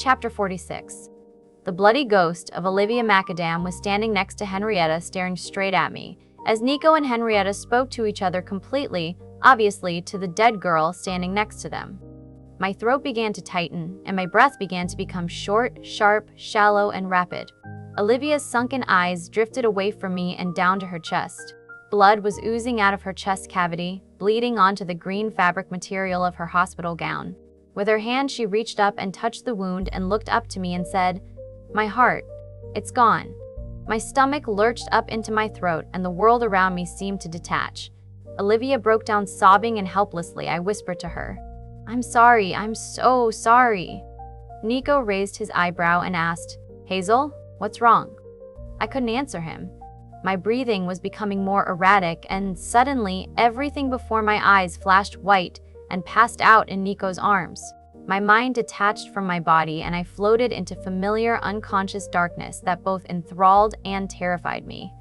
Chapter 46. The bloody ghost of Olivia Macadam was standing next to Henrietta, staring straight at me, as Nico and Henrietta spoke to each other completely, obviously to the dead girl standing next to them. My throat began to tighten, and my breath began to become short, sharp, shallow, and rapid. Olivia's sunken eyes drifted away from me and down to her chest. Blood was oozing out of her chest cavity, bleeding onto the green fabric material of her hospital gown. With her hand, she reached up and touched the wound and looked up to me and said, "My heart, it's gone." My stomach lurched up into my throat and the world around me seemed to detach. Olivia broke down sobbing and helplessly. I whispered to her, "I'm sorry, I'm so sorry." Nico raised his eyebrow and asked, "Hazel, what's wrong?" I couldn't answer him. My breathing was becoming more erratic, and suddenly everything before my eyes flashed white and passed out in Nico's arms. My mind detached from my body and I floated into familiar unconscious darkness that both enthralled and terrified me.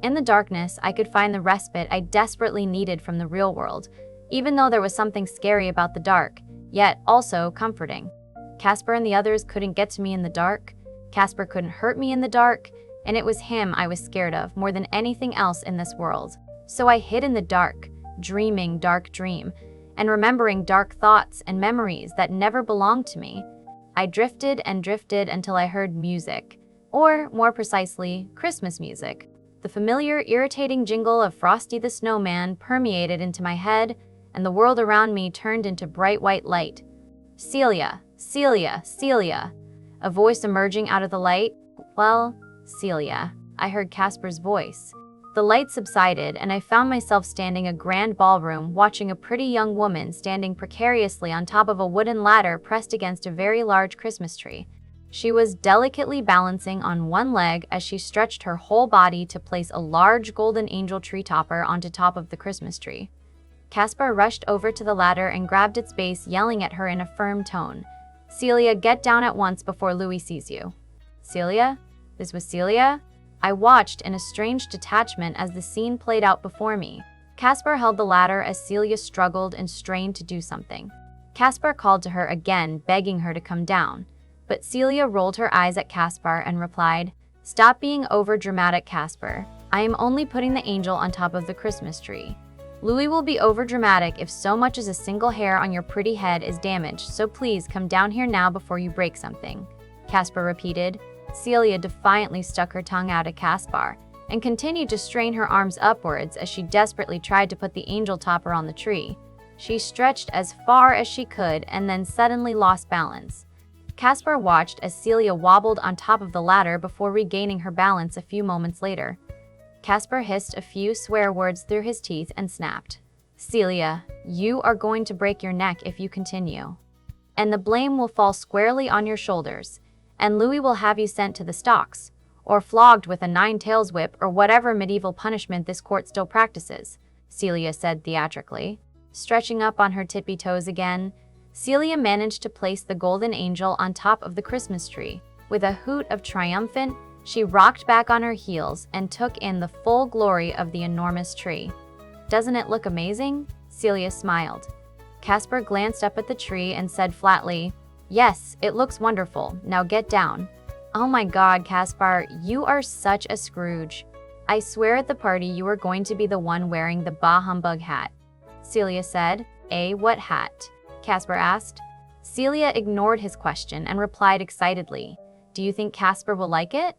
In the darkness, I could find the respite I desperately needed from the real world, even though there was something scary about the dark, yet also comforting. Casper and the others couldn't get to me in the dark. Casper couldn't hurt me in the dark, and it was him I was scared of more than anything else in this world. So I hid in the dark, dreaming dark dream, and remembering dark thoughts and memories that never belonged to me. I drifted and drifted until I heard music, or more precisely, Christmas music. The familiar, irritating jingle of Frosty the Snowman permeated into my head, and the world around me turned into bright white light. "Celia, Celia, Celia." A voice emerging out of the light. "Well, Celia." I heard Casper's voice. The light subsided, and I found myself standing in a grand ballroom, watching a pretty young woman standing precariously on top of a wooden ladder pressed against a very large Christmas tree. She was delicately balancing on one leg as she stretched her whole body to place a large golden angel tree topper onto top of the Christmas tree. Casper rushed over to the ladder and grabbed its base, yelling at her in a firm tone, "Celia, get down at once before Louie sees you." Celia? This was Celia? I watched in a strange detachment as the scene played out before me. Casper held the ladder as Celia struggled and strained to do something. Casper called to her again, begging her to come down. But Celia rolled her eyes at Casper and replied, "Stop being over-dramatic, Casper. I am only putting the angel on top of the Christmas tree. Louie will be over-dramatic if so much as a single hair on your pretty head is damaged, so please come down here now before you break something," Casper repeated. Celia defiantly stuck her tongue out at Casper and continued to strain her arms upwards as she desperately tried to put the angel topper on the tree. She stretched as far as she could and then suddenly lost balance. Casper watched as Celia wobbled on top of the ladder before regaining her balance a few moments later. Casper hissed a few swear words through his teeth and snapped, "Celia, you are going to break your neck if you continue. And the blame will fall squarely on your shoulders. And Louie will have you sent to the stocks, or flogged with a 9-tails whip or whatever medieval punishment this court still practices," Celia said theatrically. Stretching up on her tippy toes again, Celia managed to place the golden angel on top of the Christmas tree. With a hoot of triumphant, she rocked back on her heels and took in the full glory of the enormous tree. "Doesn't it look amazing?" Celia smiled. Casper glanced up at the tree and said flatly, "Yes, it looks wonderful. Now get down." "Oh my God, Casper, you are such a Scrooge. I swear at the party you are going to be the one wearing the bah humbug hat," Celia said. What hat?" Casper asked. Celia ignored his question and replied excitedly, "Do you think Casper will like it?"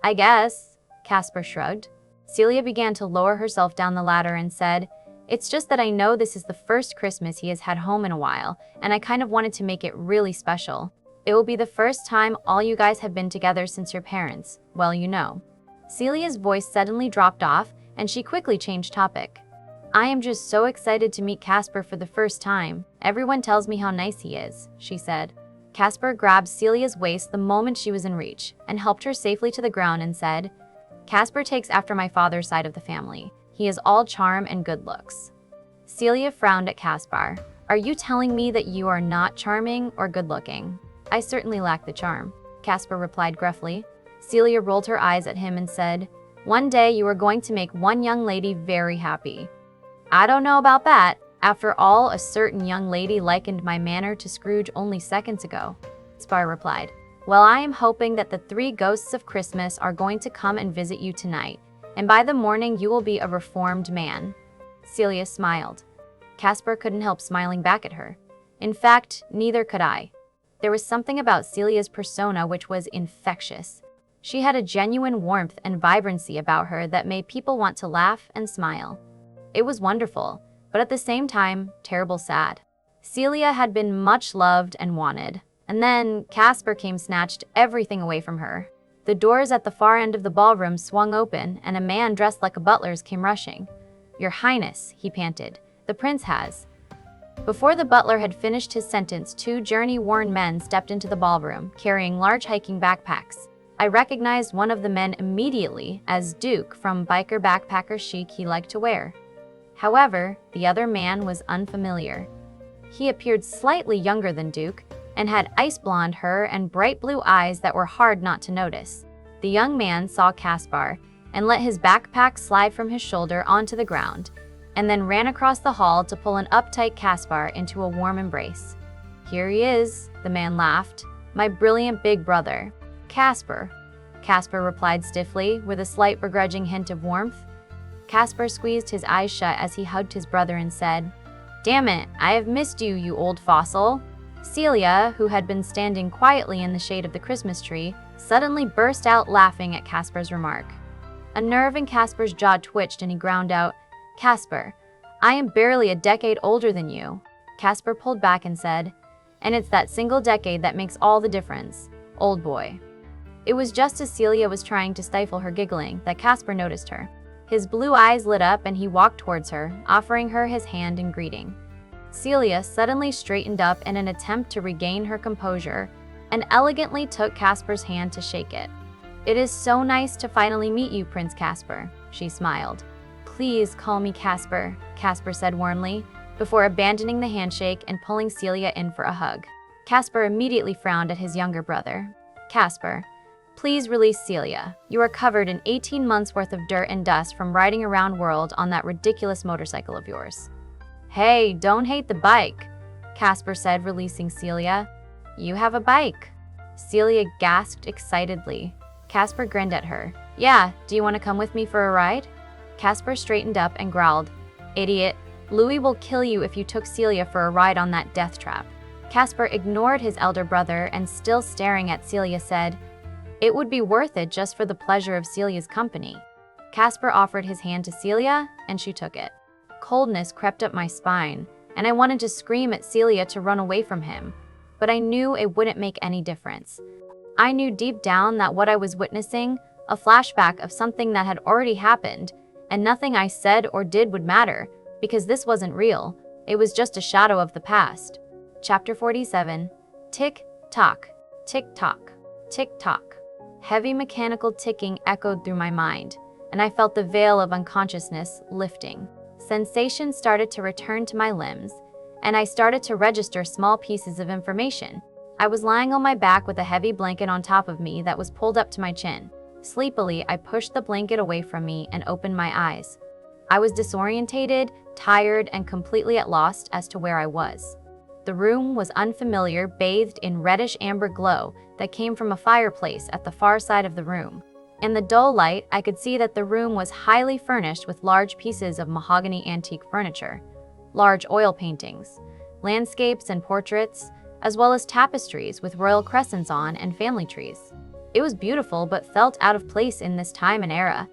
"I guess," Casper shrugged. Celia began to lower herself down the ladder and said, "It's just that I know this is the first Christmas he has had home in a while, and I kind of wanted to make it really special. It will be the first time all you guys have been together since your parents, well, you know." Celia's voice suddenly dropped off, and she quickly changed topic. "I am just so excited to meet Casper for the first time. Everyone tells me how nice he is," she said. Casper grabbed Celia's waist the moment she was in reach, and helped her safely to the ground and said, "Casper takes after my father's side of the family. He is all charm and good looks." Celia frowned at Casper. "Are you telling me that you are not charming or good-looking?" "I certainly lack the charm," Casper replied gruffly. Celia rolled her eyes at him and said, "One day you are going to make one young lady very happy." "I don't know about that. After all, a certain young lady likened my manner to Scrooge only seconds ago." Casper replied. Well, I am hoping that the 3 ghosts of Christmas are going to come and visit you tonight, and by the morning you will be a reformed man. Celia smiled. Casper couldn't help smiling back at her. In fact, neither could I. There was something about Celia's persona which was infectious. She had a genuine warmth and vibrancy about her that made people want to laugh and smile. It was wonderful, but at the same time, terrible sad. Celia had been much loved and wanted, and then Casper came snatched everything away from her. The doors at the far end of the ballroom swung open, and a man dressed like a butler's came rushing. "Your Highness," he panted, "the prince has." Before the butler had finished his sentence, 2 journey-worn men stepped into the ballroom, carrying large hiking backpacks. I recognized one of the men immediately as Duke from biker backpacker chic he liked to wear. However, the other man was unfamiliar. He appeared slightly younger than Duke, and had ice blonde hair and bright blue eyes that were hard not to notice. The young man saw Casper and let his backpack slide from his shoulder onto the ground, and then ran across the hall to pull an uptight Casper into a warm embrace. "Here he is," the man laughed, "my brilliant big brother." "Casper," Casper replied stiffly, with a slight begrudging hint of warmth. Casper squeezed his eyes shut as he hugged his brother and said, "Damn it, I have missed you, you old fossil." Celia, who had been standing quietly in the shade of the Christmas tree, suddenly burst out laughing at Casper's remark. A nerve in Casper's jaw twitched and he ground out, "Casper, I am barely a decade older than you." Casper pulled back and said, "And it's that single decade that makes all the difference, old boy." It was just as Celia was trying to stifle her giggling that Casper noticed her. His blue eyes lit up and he walked towards her, offering her his hand in greeting. Celia suddenly straightened up in an attempt to regain her composure and elegantly took Casper's hand to shake it. "It is so nice to finally meet you, Prince Casper," she smiled. "Please call me Casper," Casper said warmly, before abandoning the handshake and pulling Celia in for a hug. Casper immediately frowned at his younger brother. "Casper, please release Celia. You are covered in 18 months worth of dirt and dust from riding around world on that ridiculous motorcycle of yours." "Hey, don't hate the bike," Casper said, releasing Celia. "You have a bike." Celia gasped excitedly. Casper grinned at her. "Yeah, do you want to come with me for a ride?" Casper straightened up and growled, "Idiot, Louie will kill you if you took Celia for a ride on that death trap." Casper ignored his elder brother and, still staring at Celia, said, "It would be worth it just for the pleasure of Celia's company." Casper offered his hand to Celia, and she took it. Coldness crept up my spine, and I wanted to scream at Celia to run away from him, but I knew it wouldn't make any difference. I knew deep down that what I was witnessing, a flashback of something that had already happened, and nothing I said or did would matter, because this wasn't real, it was just a shadow of the past. Chapter 47. Tick-tock, tick-tock, tick-tock. Heavy mechanical ticking echoed through my mind, and I felt the veil of unconsciousness lifting. Sensation started to return to my limbs, and I started to register small pieces of information. I was lying on my back with a heavy blanket on top of me that was pulled up to my chin. Sleepily, I pushed the blanket away from me and opened my eyes. I was disorientated, tired, and completely at loss as to where I was. The room was unfamiliar, bathed in reddish amber glow that came from a fireplace at the far side of the room. In the dull light, I could see that the room was highly furnished with large pieces of mahogany antique furniture, large oil paintings, landscapes and portraits, as well as tapestries with royal crescents on and family trees. It was beautiful but felt out of place in this time and era.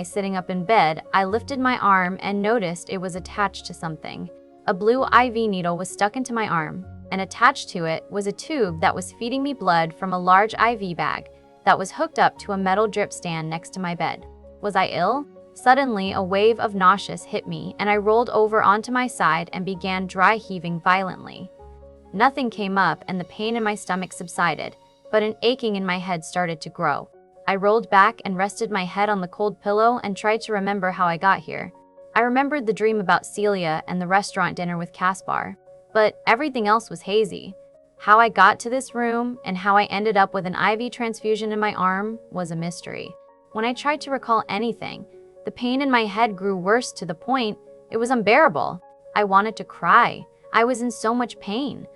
Sitting up in bed, I lifted my arm and noticed it was attached to something. A blue IV needle was stuck into my arm, and attached to it was a tube that was feeding me blood from a large IV bag that was hooked up to a metal drip stand next to my bed. Was I ill? Suddenly, a wave of nausea hit me, and I rolled over onto my side and began dry heaving violently. Nothing came up, and the pain in my stomach subsided, but an aching in my head started to grow. I rolled back and rested my head on the cold pillow and tried to remember how I got here. I remembered the dream about Celia and the restaurant dinner with Casper, but everything else was hazy. How I got to this room and how I ended up with an IV transfusion in my arm was a mystery. When I tried to recall anything, the pain in my head grew worse to the point it was unbearable. I wanted to cry. I was in so much pain.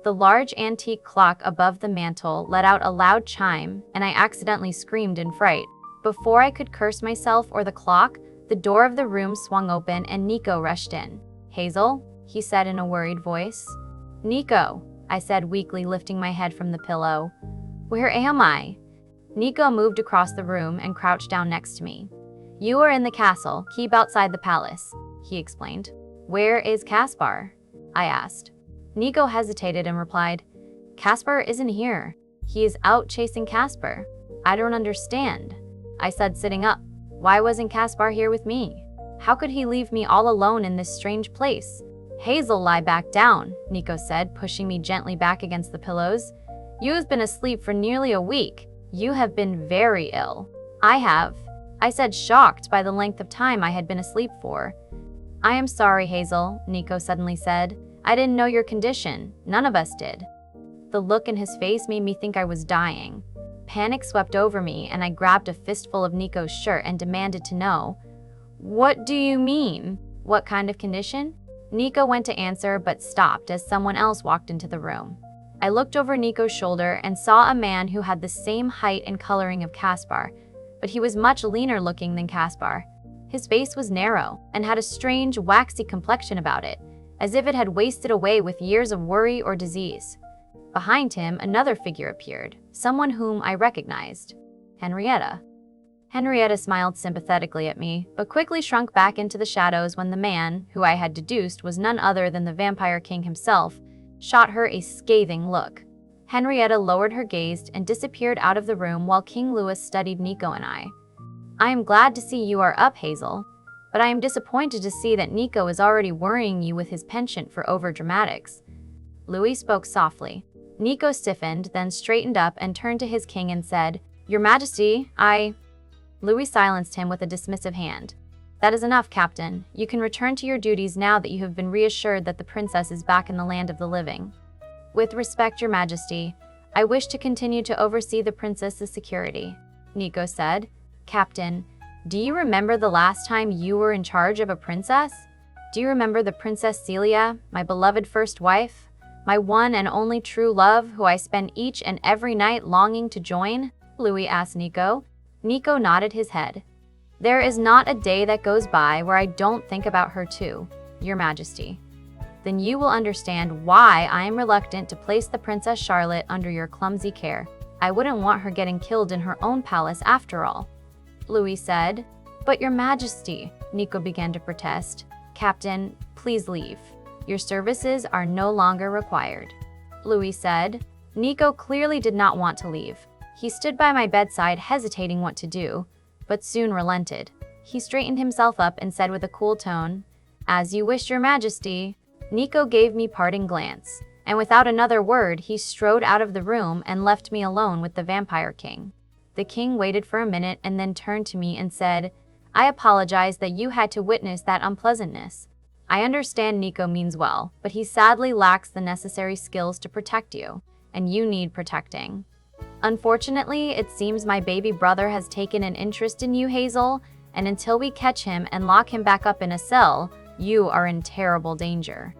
The large antique clock above the mantel let out a loud chime, and I accidentally screamed in fright. Before I could curse myself or the clock, the door of the room swung open and Nico rushed in. "Hazel?" he said in a worried voice. "Nico," I said weakly, lifting my head from the pillow. "Where am I?" Nico moved across the room and crouched down next to me. "You are in the castle, keep outside the palace," he explained. "Where is Casper?" I asked. Nico hesitated and replied, "Casper isn't here. He is out chasing Casper." "I don't understand," I said, sitting up. "Why wasn't Casper here with me? How could he leave me all alone in this strange place?" "Hazel, lie back down," Nico said, pushing me gently back against the pillows. "You have been asleep for nearly a week. You have been very ill." "I have," I said, shocked by the length of time I had been asleep for. "I am sorry, Hazel," Nico suddenly said. "I didn't know your condition. None of us did." The look in his face made me think I was dying. Panic swept over me, and I grabbed a fistful of Nico's shirt and demanded to know, "What do you mean? What kind of condition?" Nico went to answer but stopped as someone else walked into the room. I looked over Nico's shoulder and saw a man who had the same height and coloring of Casper, but he was much leaner looking than Casper. His face was narrow and had a strange, waxy complexion about it, as if it had wasted away with years of worry or disease. Behind him, another figure appeared, someone whom I recognized. Henrietta. Henrietta smiled sympathetically at me, but quickly shrunk back into the shadows when the man, who I had deduced was none other than the Vampire King himself, shot her a scathing look. Henrietta lowered her gaze and disappeared out of the room while King Louie studied Nico and I. "I am glad to see you are up, Hazel, but I am disappointed to see that Nico is already worrying you with his penchant for overdramatics." Louie spoke softly. Nico stiffened, then straightened up and turned to his king and said, "Your Majesty, I—" Louie silenced him with a dismissive hand. "That is enough, Captain. You can return to your duties now that you have been reassured that the princess is back in the land of the living." "With respect, Your Majesty, I wish to continue to oversee the princess's security," Nico said. "Captain, do you remember the last time you were in charge of a princess? Do you remember the Princess Celia, my beloved first wife? My one and only true love, who I spend each and every night longing to join?" Louie asked Nico. Nico nodded his head. "There is not a day that goes by where I don't think about her too, Your Majesty." "Then you will understand why I am reluctant to place the Princess Charlotte under your clumsy care. I wouldn't want her getting killed in her own palace after all," Louie said. "But Your Majesty," Nico began to protest. "Captain, please leave. Your services are no longer required," Louie said. Nico clearly did not want to leave. He stood by my bedside, hesitating what to do, but soon relented. He straightened himself up and said with a cool tone, "As you wish, Your Majesty." Nico gave me parting glance, and without another word, he strode out of the room and left me alone with the Vampire King. The king waited for a minute and then turned to me and said, "I apologize that you had to witness that unpleasantness. I understand Nico means well, but he sadly lacks the necessary skills to protect you, and you need protecting. Unfortunately, it seems my baby brother has taken an interest in you, Hazel, and until we catch him and lock him back up in a cell, you are in terrible danger."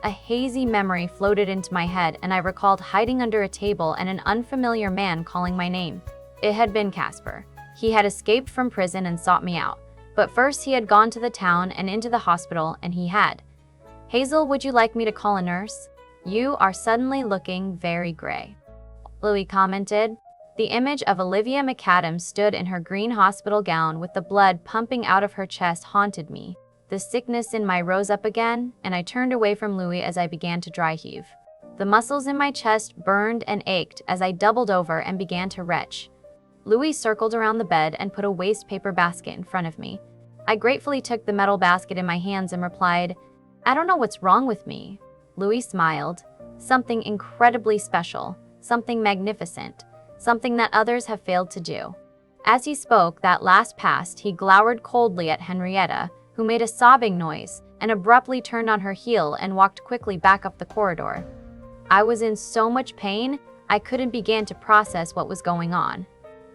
A hazy memory floated into my head, and I recalled hiding under a table and an unfamiliar man calling my name. It had been Casper. He had escaped from prison and sought me out, but first he had gone to the town and into the hospital, and he had. "Hazel, would you like me to call a nurse? You are suddenly looking very gray," Louie commented. The image of Olivia McAdams stood in her green hospital gown with the blood pumping out of her chest haunted me. The sickness in my rose up again, and I turned away from Louie as I began to dry heave. The muscles in my chest burned and ached as I doubled over and began to retch. Louie circled around the bed and put a waste paper basket in front of me. I gratefully took the metal basket in my hands and replied, "I don't know what's wrong with me." Louie smiled. "Something incredibly special. Something magnificent, something that others have failed to do." As he spoke that last past, he glowered coldly at Henrietta, who made a sobbing noise and abruptly turned on her heel and walked quickly back up the corridor. I was in so much pain, I couldn't begin to process what was going on.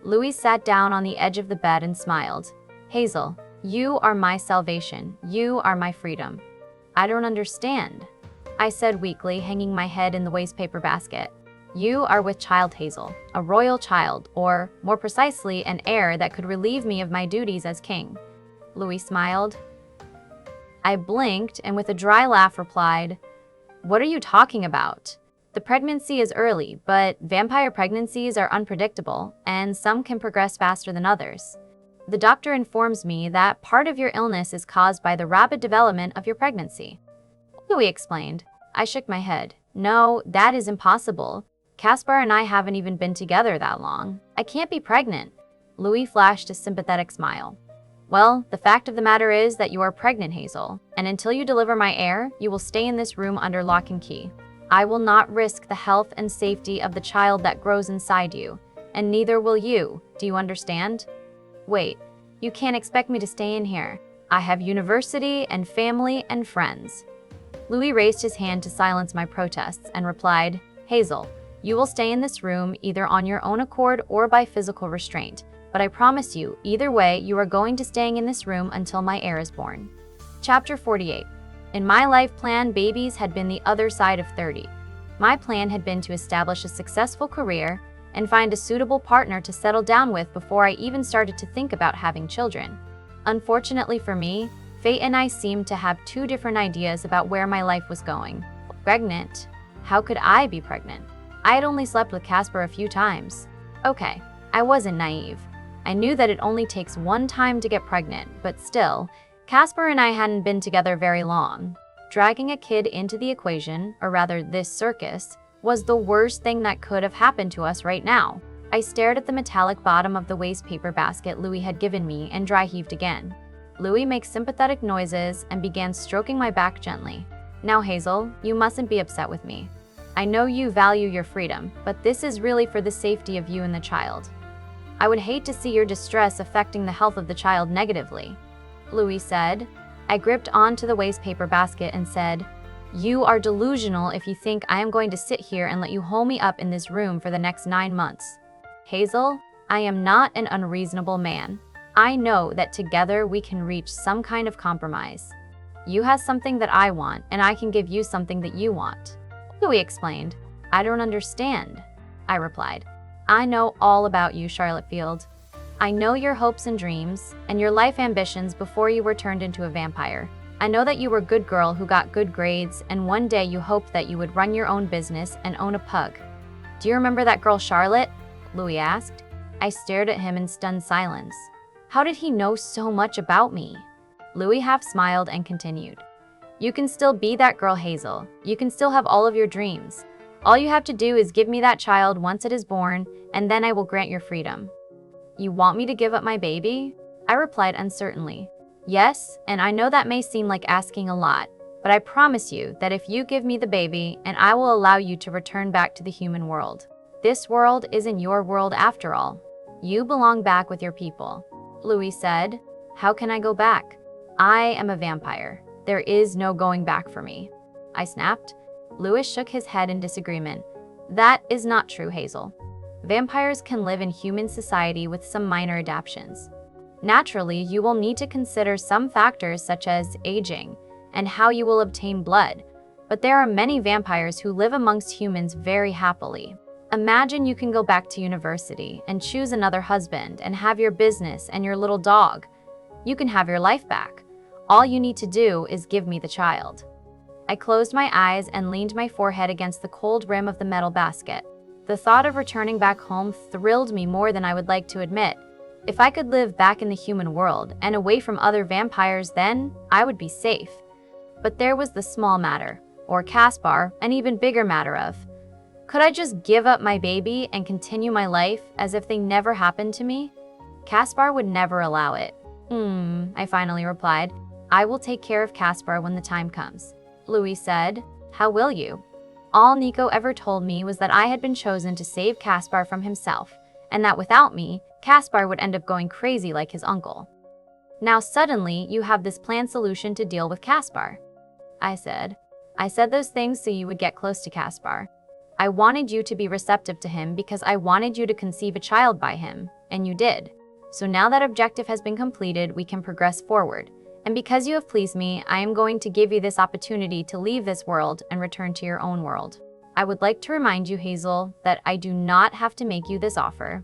Louie sat down on the edge of the bed and smiled. "Hazel, you are my salvation. You are my freedom." "I don't understand." I said weakly, hanging my head in the wastepaper basket. You are with child Hazel, a royal child, or, more precisely, an heir that could relieve me of my duties as king. Louie smiled. I blinked and with a dry laugh replied, What are you talking about? The pregnancy is early, but vampire pregnancies are unpredictable, and some can progress faster than others. The doctor informs me that part of your illness is caused by the rapid development of your pregnancy. Louie explained. I shook my head. No, that is impossible. Casper and I haven't even been together that long. I can't be pregnant. Louie flashed a sympathetic smile. Well, the fact of the matter is that you are pregnant, Hazel, and until you deliver my heir, you will stay in this room under lock and key. I will not risk the health and safety of the child that grows inside you, and neither will you. Do you understand? Wait, you can't expect me to stay in here. I have university and family and friends. Louie raised his hand to silence my protests and replied, Hazel, you will stay in this room either on your own accord or by physical restraint, but I promise you, either way, you are going to staying in this room until my heir is born. Chapter 48. In my life plan, babies had been the other side of 30. My plan had been to establish a successful career and find a suitable partner to settle down with before I even started to think about having children. Unfortunately for me, fate and I seemed to have two different ideas about where my life was going. Pregnant? How could I be pregnant? I had only slept with Casper a few times. Okay, I wasn't naive. I knew that it only takes one time to get pregnant, but still, Casper and I hadn't been together very long. Dragging a kid into the equation, or rather this circus, was the worst thing that could have happened to us right now. I stared at the metallic bottom of the wastepaper basket Louie had given me and dry heaved again. Louie makes sympathetic noises and began stroking my back gently. Now Hazel, you mustn't be upset with me. I know you value your freedom, but this is really for the safety of you and the child. I would hate to see your distress affecting the health of the child negatively. Louie said. I gripped onto the wastepaper basket and said, You are delusional if you think I am going to sit here and let you hole me up in this room for the next 9 months. Hazel, I am not an unreasonable man. I know that together we can reach some kind of compromise. You have something that I want, and I can give you something that you want. Louie explained. I don't understand, I replied. I know all about you, Charlotte Field. I know your hopes and dreams, and your life ambitions before you were turned into a vampire. I know that you were a good girl who got good grades, and one day you hoped that you would run your own business and own a pug. Do you remember that girl Charlotte? Louie asked. I stared at him in stunned silence. How did he know so much about me? Louie half smiled and continued. You can still be that girl, Hazel. You can still have all of your dreams. All you have to do is give me that child once it is born, and then I will grant your freedom. You want me to give up my baby? I replied uncertainly. Yes, and I know that may seem like asking a lot, but I promise you that if you give me the baby, and I will allow you to return back to the human world. This world isn't your world after all. You belong back with your people. Louie said. How can I go back? I am a vampire. There is no going back for me. I snapped. Louie shook his head in disagreement. That is not true, Hazel. Vampires can live in human society with some minor adaptations. Naturally, you will need to consider some factors such as aging and how you will obtain blood, but there are many vampires who live amongst humans very happily. Imagine you can go back to university and choose another husband and have your business and your little dog. You can have your life back. All you need to do is give me the child. I closed my eyes and leaned my forehead against the cold rim of the metal basket. The thought of returning back home thrilled me more than I would like to admit. If I could live back in the human world and away from other vampires, then I would be safe. But there was the small matter, or Casper, an even bigger matter of, could I just give up my baby and continue my life as if they never happened to me? Casper would never allow it. I finally replied. I will take care of Casper when the time comes. Louie said. How will you? All Nico ever told me was that I had been chosen to save Casper from himself, and that without me, Casper would end up going crazy like his uncle. Now suddenly, you have this planned solution to deal with Casper. I said those things so you would get close to Casper. I wanted you to be receptive to him because I wanted you to conceive a child by him, and you did. So now that objective has been completed, we can progress forward, And because you have pleased me, I am going to give you this opportunity to leave this world and return to your own world. I would like to remind you, Hazel, that I do not have to make you this offer.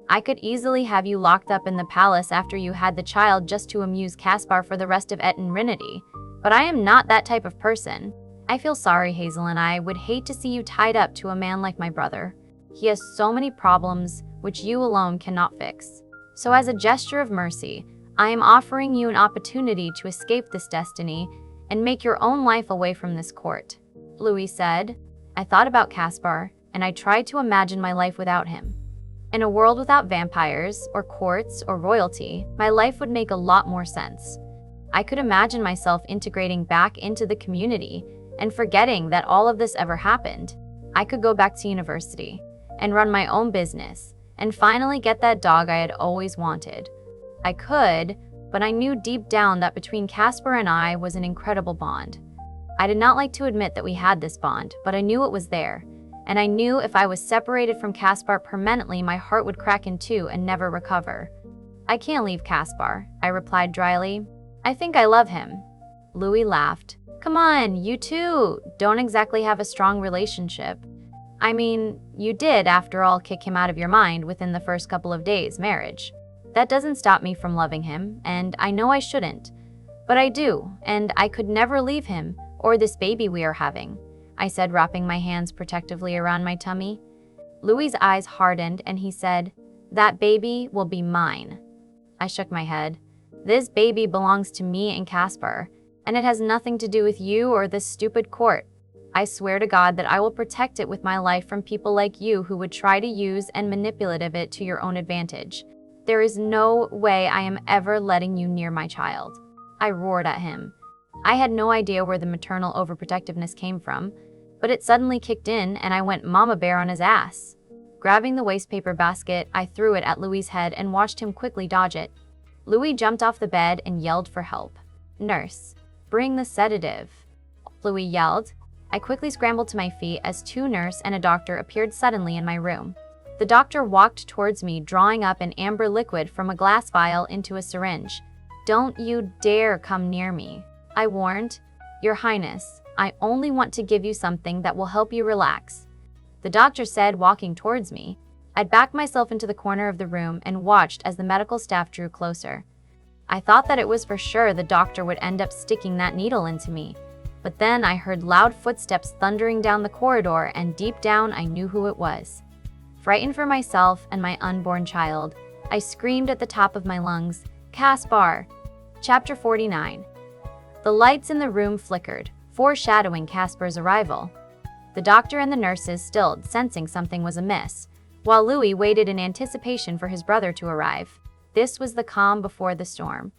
I could easily have you locked up in the palace after you had the child just to amuse Casper for the rest of eternity, but I am not that type of person. I feel sorry, Hazel, and I would hate to see you tied up to a man like my brother. He has so many problems which you alone cannot fix. So as a gesture of mercy, I am offering you an opportunity to escape this destiny and make your own life away from this court. Louie said. I thought about Casper, and I tried to imagine my life without him. In a world without vampires, or courts, or royalty, my life would make a lot more sense. I could imagine myself integrating back into the community and forgetting that all of this ever happened. I could go back to university and run my own business and finally get that dog I had always wanted. I could, but I knew deep down that between Casper and I was an incredible bond. I did not like to admit that we had this bond, but I knew it was there. And I knew if I was separated from Casper permanently, my heart would crack in two and never recover. I can't leave Casper, I replied dryly. I think I love him. Louie laughed. Come on, you two don't exactly have a strong relationship. I mean, you did, after all, kick him out of your mind within the first couple of days' marriage. That doesn't stop me from loving him, and I know I shouldn't. But I do, and I could never leave him, or this baby we are having, I said, wrapping my hands protectively around my tummy. Louie's eyes hardened, and he said, That baby will be mine. I shook my head. This baby belongs to me and Casper, and it has nothing to do with you or this stupid court. I swear to God that I will protect it with my life from people like you who would try to use and manipulate it to your own advantage. There is no way I am ever letting you near my child. I roared at him. I had no idea where the maternal overprotectiveness came from, but it suddenly kicked in and I went mama bear on his ass. Grabbing the wastepaper basket, I threw it at Louie's head and watched him quickly dodge it. Louie jumped off the bed and yelled for help. Nurse, bring the sedative, Louie yelled. I quickly scrambled to my feet as two nurses and a doctor appeared suddenly in my room. The doctor walked towards me, drawing up an amber liquid from a glass vial into a syringe. Don't you dare come near me, I warned. Your Highness, I only want to give you something that will help you relax, the doctor said, walking towards me. I'd backed myself into the corner of the room and watched as the medical staff drew closer. I thought that it was for sure the doctor would end up sticking that needle into me. But then I heard loud footsteps thundering down the corridor, and deep down I knew who it was. Frightened for myself and my unborn child, I screamed at the top of my lungs, Casper! Chapter 49. The lights in the room flickered, foreshadowing Casper's arrival. The doctor and the nurses stilled, sensing something was amiss, while Louie waited in anticipation for his brother to arrive. This was the calm before the storm.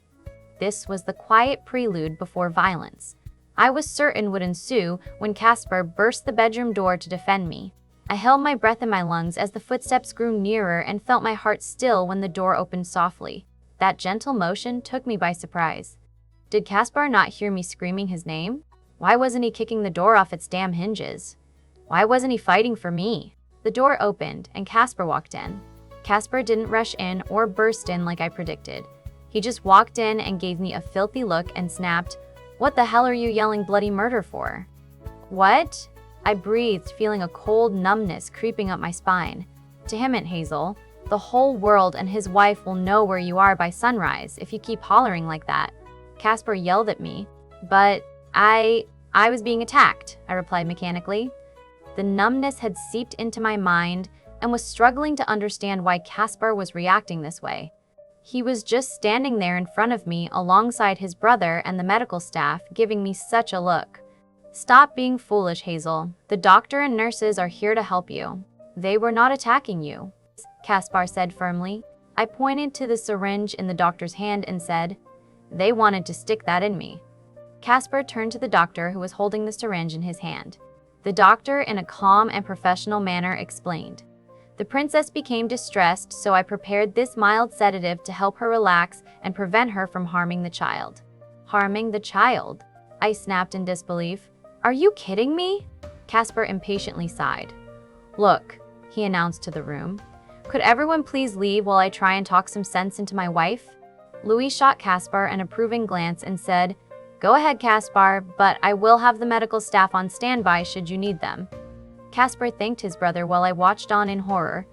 This was the quiet prelude before violence I was certain would ensue when Casper burst the bedroom door to defend me. I held my breath in my lungs as the footsteps grew nearer and felt my heart still when the door opened softly. That gentle motion took me by surprise. Did Casper not hear me screaming his name? Why wasn't he kicking the door off its damn hinges? Why wasn't he fighting for me? The door opened and Casper walked in. Casper didn't rush in or burst in like I predicted. He just walked in and gave me a filthy look and snapped, What the hell are you yelling bloody murder for? What? I breathed, feeling a cold numbness creeping up my spine. To him, Aunt Hazel, the whole world and his wife will know where you are by sunrise if you keep hollering like that. Casper yelled at me. But I was being attacked, I replied mechanically. The numbness had seeped into my mind and was struggling to understand why Casper was reacting this way. He was just standing there in front of me alongside his brother and the medical staff, giving me such a look. Stop being foolish, Hazel. The doctor and nurses are here to help you. They were not attacking you, Casper said firmly. I pointed to the syringe in the doctor's hand and said, They wanted to stick that in me. Casper turned to the doctor who was holding the syringe in his hand. The doctor, in a calm and professional manner, explained. The princess became distressed, so I prepared this mild sedative to help her relax and prevent her from harming the child. Harming the child? I snapped in disbelief. Are you kidding me? Casper impatiently sighed. Look, he announced to the room. Could everyone please leave while I try and talk some sense into my wife? Louie shot Casper an approving glance and said, "Go ahead, Casper, but I will have the medical staff on standby should you need them." Casper thanked his brother while I watched on in horror.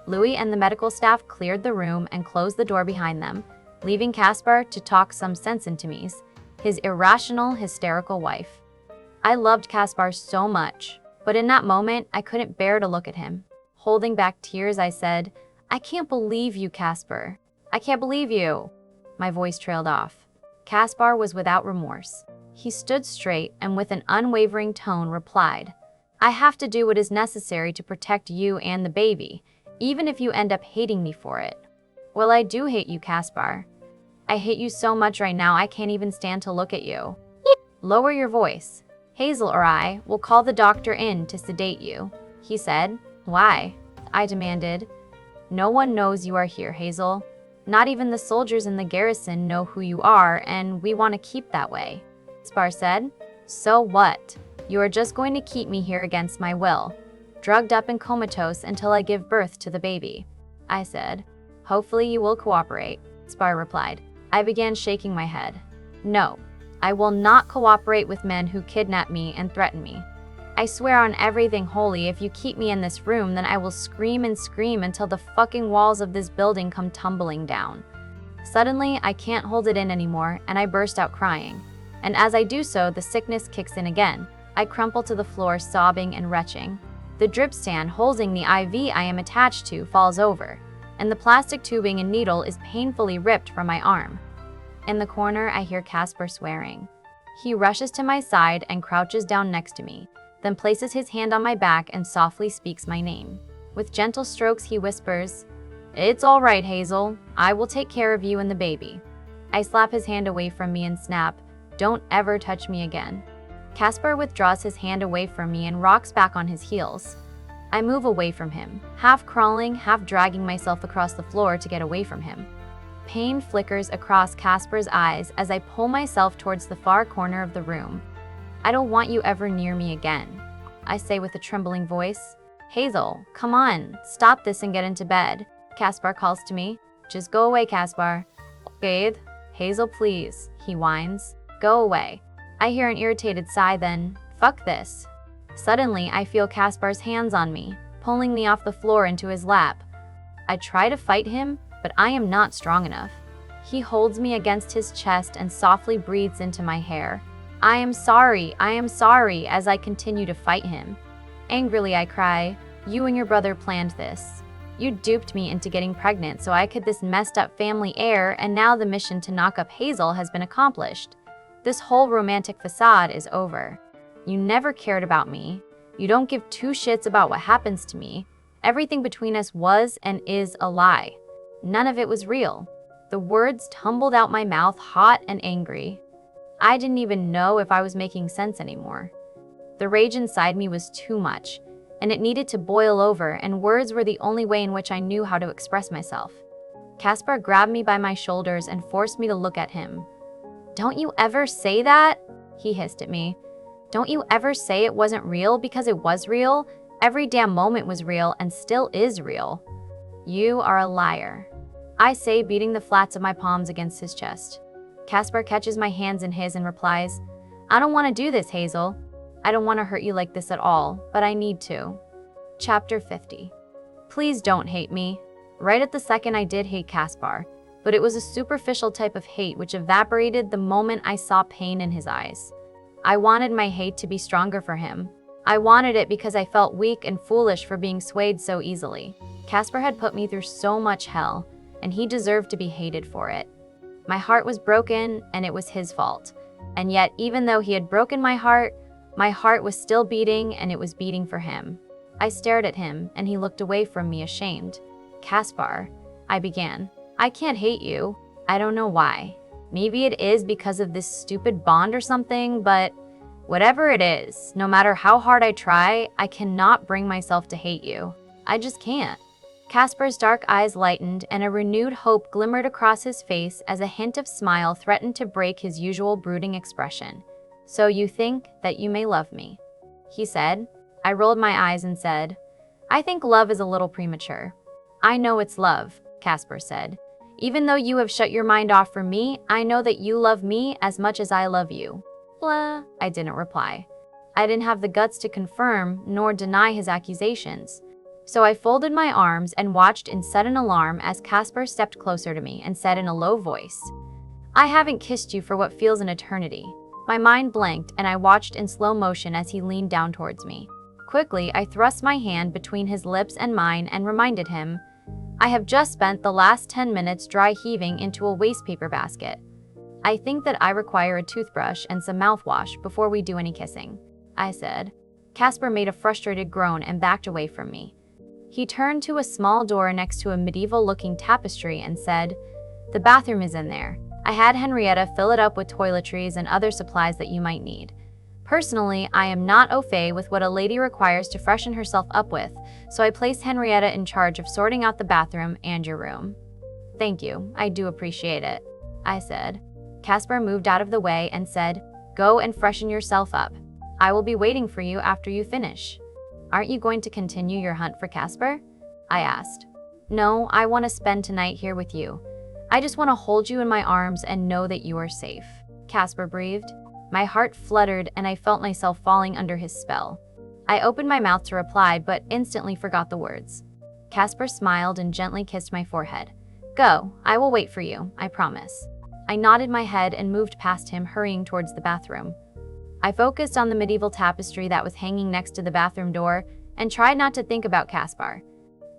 Louie and the medical staff cleared the room and closed the door behind them, leaving Casper to talk some sense into me, his irrational, hysterical wife. I loved Casper so much, but in that moment, I couldn't bear to look at him. Holding back tears, I said, "I can't believe you, Casper. I can't believe you." My voice trailed off. Casper was without remorse. He stood straight and with an unwavering tone replied, "I have to do what is necessary to protect you and the baby, even if you end up hating me for it." "Well, I do hate you, Casper. I hate you so much right now I can't even stand to look at you." "Lower your voice. Hazel or I will call the doctor in to sedate you," he said. "Why?" I demanded. "No one knows you are here, Hazel. Not even the soldiers in the garrison know who you are, and we want to keep that way." Spar said. "So what? You are just going to keep me here against my will, drugged up and comatose until I give birth to the baby," I said. "Hopefully you will cooperate," Spar replied. I began shaking my head. "No, I will not cooperate with men who kidnap me and threaten me. I swear on everything holy, if you keep me in this room, then I will scream and scream until the fucking walls of this building come tumbling down." Suddenly, I can't hold it in anymore, and I burst out crying. And as I do so, the sickness kicks in again. I crumple to the floor, sobbing and retching. The drip stand holding the IV I am attached to falls over, and the plastic tubing and needle is painfully ripped from my arm. In the corner, I hear Casper swearing. He rushes to my side and crouches down next to me, then places his hand on my back and softly speaks my name. With gentle strokes, he whispers, "It's all right, Hazel. I will take care of you and the baby." I slap his hand away from me and snap, "Don't ever touch me again." Casper withdraws his hand away from me and rocks back on his heels. I move away from him, half crawling, half dragging myself across the floor to get away from him. Pain flickers across Casper's eyes as I pull myself towards the far corner of the room. "I don't want you ever near me again," I say with a trembling voice. "Hazel, come on, stop this and get into bed," Casper calls to me. "Just go away, Casper." "Okay, Hazel, please," he whines. "Go away." I hear an irritated sigh, then, "Fuck this." Suddenly, I feel Casper's hands on me, pulling me off the floor into his lap. I try to fight him, but I am not strong enough. He holds me against his chest and softly breathes into my hair. I am sorry, as I continue to fight him. Angrily, I cry, "You and your brother planned this. You duped me into getting pregnant so I could this messed up family heir, and now the mission to knock up Hazel has been accomplished. This whole romantic facade is over. You never cared about me. You don't give two shits about what happens to me. Everything between us was and is a lie. None of it was real." The words tumbled out my mouth, hot and angry. I didn't even know if I was making sense anymore. The rage inside me was too much, and it needed to boil over, and words were the only way in which I knew how to express myself. Casper grabbed me by my shoulders and forced me to look at him. "Don't you ever say that?" he hissed at me. "Don't you ever say it wasn't real, because it was real? Every damn moment was real and still is real." "You are a liar," I say, beating the flats of my palms against his chest. Casper catches my hands in his and replies, "I don't want to do this, Hazel. I don't want to hurt you like this at all, but I need to." Chapter 50. Please don't hate me. Right at the second, I did hate Casper, but it was a superficial type of hate which evaporated the moment I saw pain in his eyes. I wanted my hate to be stronger for him. I wanted it because I felt weak and foolish for being swayed so easily. Casper had put me through so much hell, and he deserved to be hated for it. My heart was broken, and it was his fault. And yet, even though he had broken my heart was still beating, and it was beating for him. I stared at him, and he looked away from me, ashamed. "Casper," I began, "I can't hate you. I don't know why. Maybe it is because of this stupid bond or something, but whatever it is, no matter how hard I try, I cannot bring myself to hate you. I just can't." Casper's dark eyes lightened, and a renewed hope glimmered across his face as a hint of smile threatened to break his usual brooding expression. "So you think that you may love me?" he said. I rolled my eyes and said, "I think love is a little premature." "I know it's love," Casper said. Even though you have shut your mind off for me, I know that you love me as much as I love you. Blah. I didn't reply. I didn't have the guts to confirm nor deny his accusations. So I folded my arms and watched in sudden alarm as Casper stepped closer to me and said in a low voice, "I haven't kissed you for what feels an eternity." My mind blanked and I watched in slow motion as he leaned down towards me. Quickly, I thrust my hand between his lips and mine and reminded him, "I have just spent the last 10 minutes dry heaving into a waste paper basket. I think that I require a toothbrush and some mouthwash before we do any kissing," I said. Casper made a frustrated groan and backed away from me. He turned to a small door next to a medieval-looking tapestry and said, "The bathroom is in there. I had Henrietta fill it up with toiletries and other supplies that you might need. Personally, I am not au fait with what a lady requires to freshen herself up with, so I placed Henrietta in charge of sorting out the bathroom and your room." "Thank you, I do appreciate it," I said. Casper moved out of the way and said, "Go and freshen yourself up. I will be waiting for you after you finish." "Aren't you going to continue your hunt for Casper?" I asked. "No, I want to spend tonight here with you. I just want to hold you in my arms and know that you are safe," Casper breathed. My heart fluttered and I felt myself falling under his spell. I opened my mouth to reply but instantly forgot the words. Casper smiled and gently kissed my forehead. "Go, I will wait for you, I promise." I nodded my head and moved past him, hurrying towards the bathroom. I focused on the medieval tapestry that was hanging next to the bathroom door and tried not to think about Casper.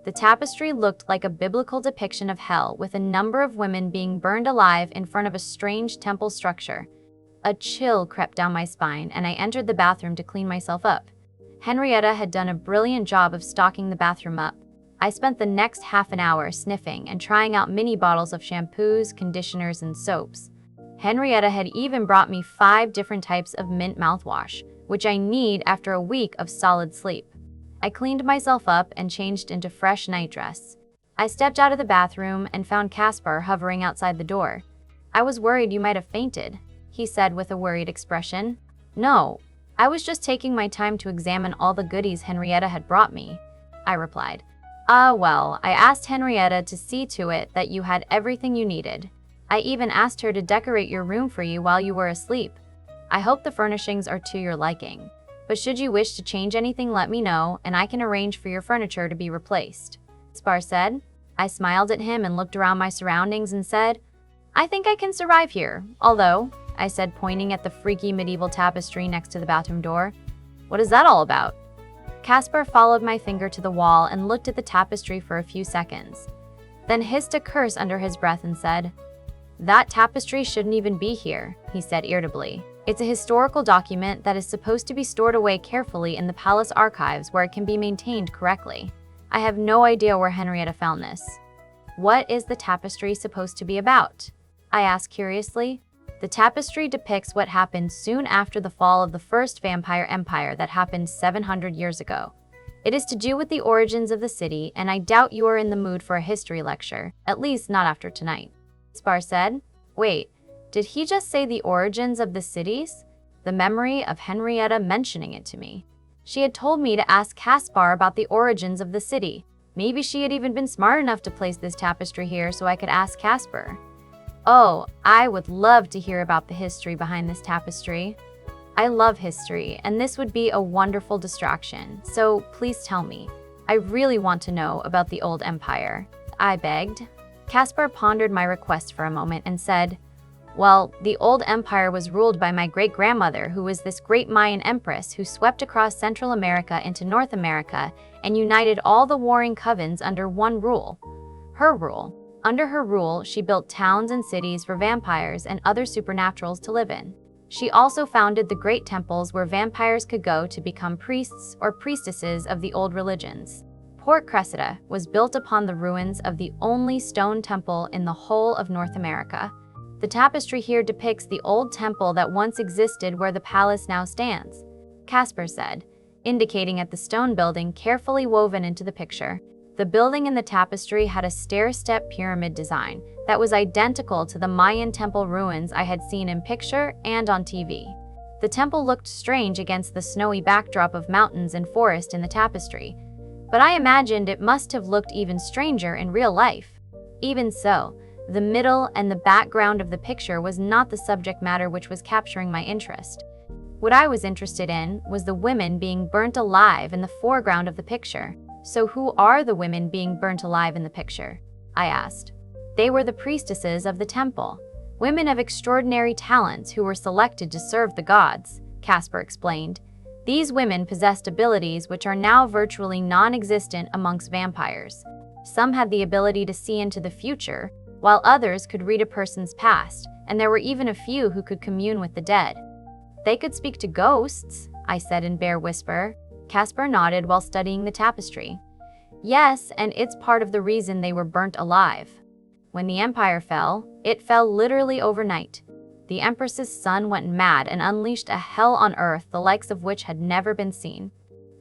The tapestry looked like a biblical depiction of hell, with a number of women being burned alive in front of a strange temple structure. A chill crept down my spine and I entered the bathroom to clean myself up. Henrietta had done a brilliant job of stocking the bathroom up. I spent the next half an hour sniffing and trying out mini bottles of shampoos, conditioners, and soaps. Henrietta had even brought me 5 different types of mint mouthwash, which I need after a week of solid sleep. I cleaned myself up and changed into fresh nightdress. I stepped out of the bathroom and found Casper hovering outside the door. "I was worried you might have fainted," he said with a worried expression. "No, I was just taking my time to examine all the goodies Henrietta had brought me," I replied. Well, I asked Henrietta to see to it that you had everything you needed. I even asked her to decorate your room for you while you were asleep. I hope the furnishings are to your liking. But should you wish to change anything, let me know, and I can arrange for your furniture to be replaced," Spar said. I smiled at him and looked around my surroundings and said, "I think I can survive here, although," I said, pointing at the freaky medieval tapestry next to the bathroom door. "What is that all about?" Casper followed my finger to the wall and looked at the tapestry for a few seconds, then hissed a curse under his breath and said, "That tapestry shouldn't even be here," he said irritably. "It's a historical document that is supposed to be stored away carefully in the palace archives where it can be maintained correctly. I have no idea where Henrietta found this." "What is the tapestry supposed to be about?" I asked curiously. "The tapestry depicts what happened soon after the fall of the first vampire empire that happened 700 years ago. It is to do with the origins of the city, and I doubt you are in the mood for a history lecture, at least not after tonight," Spar said. Wait, did he just say the origins of the cities? The memory of Henrietta mentioning it to me. She had told me to ask Casper about the origins of the city. Maybe she had even been smart enough to place this tapestry here so I could ask Casper. Oh, I would love to hear about the history behind this tapestry. I love history, and this would be a wonderful distraction, so please tell me. I really want to know about the old empire, I begged. Casper pondered my request for a moment and said, "Well, the old empire was ruled by my great-grandmother, who was this great Mayan empress who swept across Central America into North America and united all the warring covens under one rule. Her rule. Under her rule, she built towns and cities for vampires and other supernaturals to live in. She also founded the great temples where vampires could go to become priests or priestesses of the old religions. Port Cressida was built upon the ruins of the only stone temple in the whole of North America. The tapestry here depicts the old temple that once existed where the palace now stands," Casper said, indicating at the stone building carefully woven into the picture. The building in the tapestry had a stair-step pyramid design that was identical to the Mayan temple ruins I had seen in picture and on TV. The temple looked strange against the snowy backdrop of mountains and forest in the tapestry, but I imagined it must have looked even stranger in real life. Even so, The middle and the background of the picture was not the subject matter which was capturing my interest. What I was interested in was the women being burnt alive in the foreground of the picture. So who are the women being burnt alive in the picture? I asked. They were the priestesses of the temple, women of extraordinary talents who were selected to serve the gods, Casper explained. These women possessed abilities which are now virtually non-existent amongst vampires. Some had the ability to see into the future, while others could read a person's past, and there were even a few who could commune with the dead. They could speak to ghosts, I said in bare whisper. Casper nodded while studying the tapestry. Yes, and it's part of the reason they were burnt alive. When the empire fell, it fell literally overnight. The Empress's son went mad and unleashed a hell on earth the likes of which had never been seen.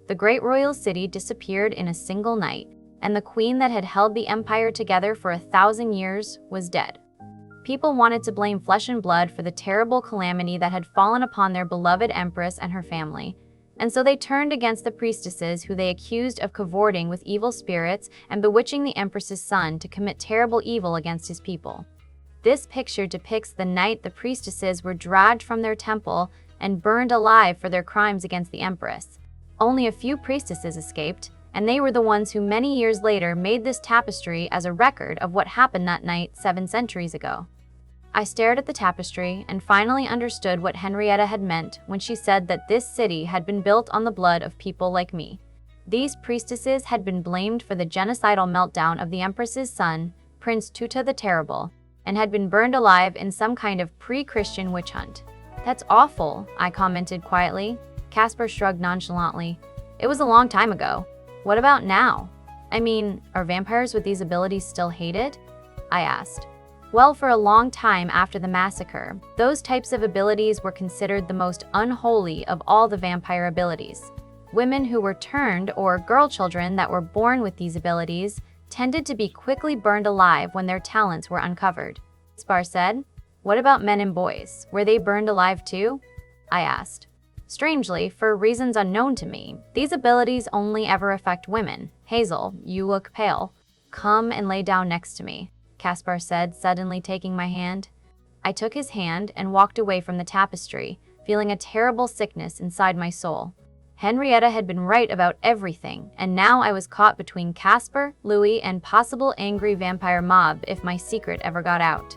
The great royal city disappeared in a single night, and the queen that had held the empire together for 1,000 years was dead. People wanted to blame flesh and blood for the terrible calamity that had fallen upon their beloved empress and her family, and so they turned against the priestesses who they accused of cavorting with evil spirits and bewitching the empress's son to commit terrible evil against his people. This picture depicts the night the priestesses were dragged from their temple and burned alive for their crimes against the empress. Only a few priestesses escaped, and they were the ones who many years later made this tapestry as a record of what happened that night 7 centuries ago. I stared at the tapestry and finally understood what Henrietta had meant when she said that this city had been built on the blood of people like me. These priestesses had been blamed for the genocidal meltdown of the Empress's son, Prince Tuta the Terrible, and had been burned alive in some kind of pre-Christian witch hunt. That's awful, I commented quietly. Casper shrugged nonchalantly. It was a long time ago. What about now? I mean, are vampires with these abilities still hated? I asked. Well, for a long time after the massacre, those types of abilities were considered the most unholy of all the vampire abilities. Women who were turned, or girl children that were born with these abilities, tended to be quickly burned alive when their talents were uncovered. Spar said. What about men and boys? Were they burned alive too? I asked. Strangely, for reasons unknown to me, these abilities only ever affect women. Hazel, you look pale. Come and lay down next to me, Casper said, suddenly taking my hand. I took his hand and walked away from the tapestry, feeling a terrible sickness inside my soul. Henrietta had been right about everything, and now I was caught between Casper, Louie, and possible angry vampire mob if my secret ever got out.